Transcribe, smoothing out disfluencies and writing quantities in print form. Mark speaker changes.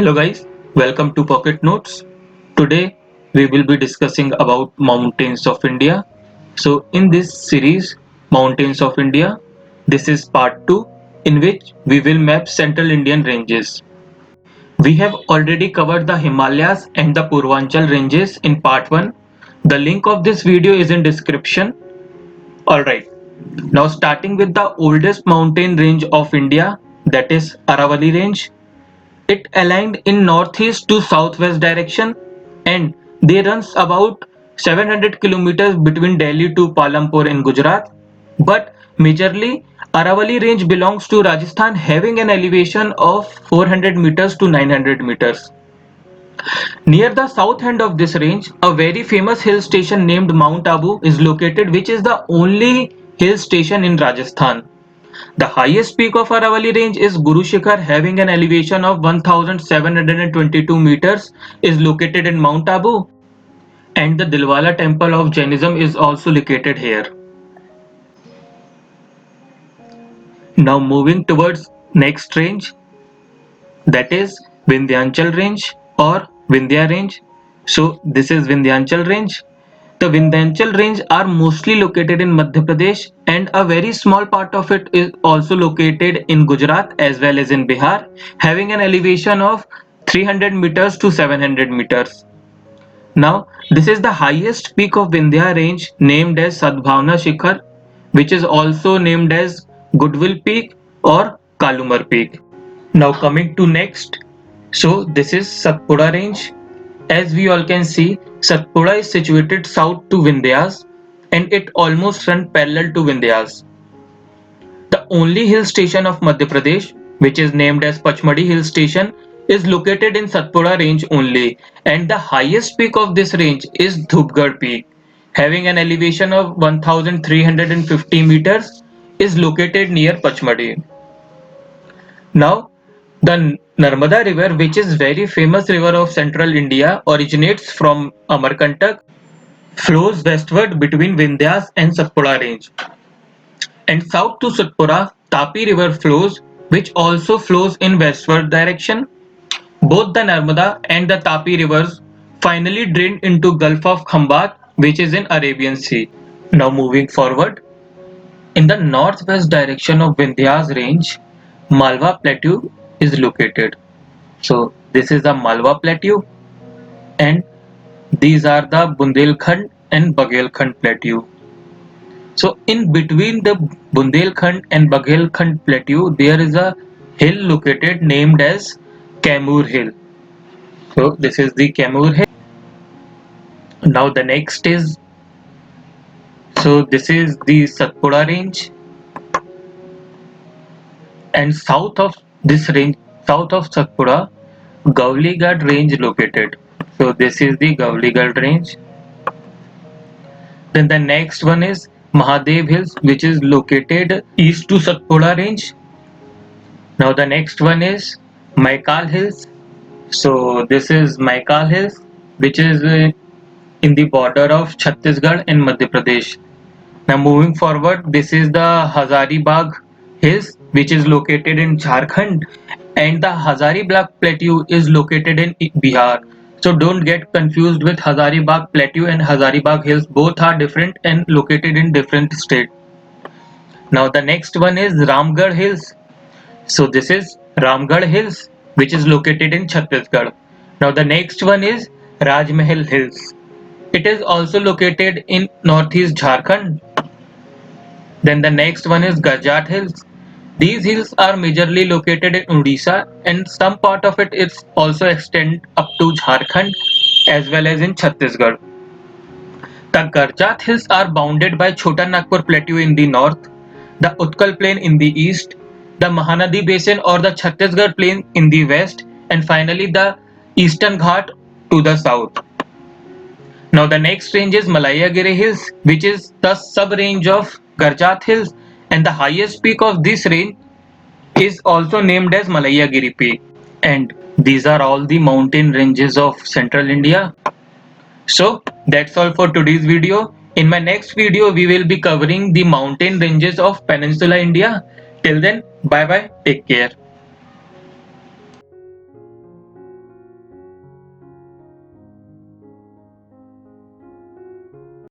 Speaker 1: Hello guys, welcome to Pocket Notes. Today we will be discussing about mountains of India. So in this series Mountains of India, this is part 2 in which we will map Central Indian ranges. We have already covered the Himalayas and the Purvanchal ranges in part 1. The link of this video is in description. Alright, now starting with the oldest mountain range of India, that is Aravalli range. It aligned in northeast to southwest direction and they runs about 700 kilometers between Delhi to Palampur in Gujarat. But majorly Aravalli range belongs to Rajasthan, having an elevation of 400 meters to 900 meters. Near the south end of this range, a very famous hill station named Mount Abu is located, which is the only hill station in Rajasthan. The highest peak of Aravalli range is Guru Shikhar, having an elevation of 1722 meters, is located in Mount Abu, and the Dilwala temple of Jainism is also located here. Now moving towards next range, that is Vindhyachal range or Vindhya range. So this is Vindhyachal range. The Vindhyachal range are mostly located in Madhya Pradesh and a very small part of it is also located in Gujarat as well as in Bihar, having an elevation of 300 meters to 700 meters. Now, this is the highest peak of Vindhya range named as Sadbhavna Shikhar, which is also named as Goodwill Peak or Kalumar Peak. Now coming to next, so this is Satpura range. As we all can see, Satpura is situated south to Vindhyas and it almost runs parallel to Vindhyas. The only hill station of Madhya Pradesh, which is named as Pachmadi Hill Station, is located in Satpura range only, and the highest peak of this range is Dhupgarh Peak, having an elevation of 1350 meters, is located near Pachmadi. Now, the Narmada River, which is very famous river of central India, originates from Amarkantak, flows westward between Vindhyas and Satpura range. And south to Satpura, Tapi river flows, which also flows in westward direction. Both the Narmada and the Tapi rivers finally drain into Gulf of Khambat, which is in Arabian Sea. Now moving forward, in the northwest direction of Vindhyas range, Malwa Plateau is located. So this is the Malwa Plateau and these are the Bundelkhand and Bagelkhand Plateau. So in between the Bundelkhand and Bagelkhand Plateau, there is a hill located named as Kaimur Hill. So this is the Kaimur Hill. Now the next is, so this is the Satpura range, and south of this range, south of Satpura, Gauligad range located. So this is the Gauligad range. Then the next one is Mahadev Hills, which is located east to Satpura range. Now the next one is Maikal Hills. So this is Maikal Hills, which is in the border of Chhattisgarh and Madhya Pradesh. Now moving forward, this is the Hazaribagh Hills, which is located in Jharkhand, and the Hazaribagh Plateau is located in Bihar. So don't get confused with Hazaribagh Plateau and Hazaribagh Hills. Both are different and located in different states. Now the next one is Ramgarh Hills. So this is Ramgarh Hills, which is located in Chhattisgarh. Now the next one is Rajmahal Hills. It is also located in northeast Jharkhand. Then the next one is Garjat Hills. These hills are majorly located in Odisha and some part of it is also extend up to Jharkhand as well as in Chhattisgarh. The Garjat Hills are bounded by Chota Nagpur Plateau in the north, the Utkal Plain in the east, the Mahanadi Basin or the Chhattisgarh Plain in the west, and finally the Eastern Ghat to the south. Now the next range is Malayagiri Hills, which is the sub-range of Garjat Hills, and the highest peak of this range is also named as Malayagiri Peak. And these are all the mountain ranges of central India. So that's all for today's video. In my next video, we will be covering the mountain ranges of Peninsular India. Till then, bye bye, take care.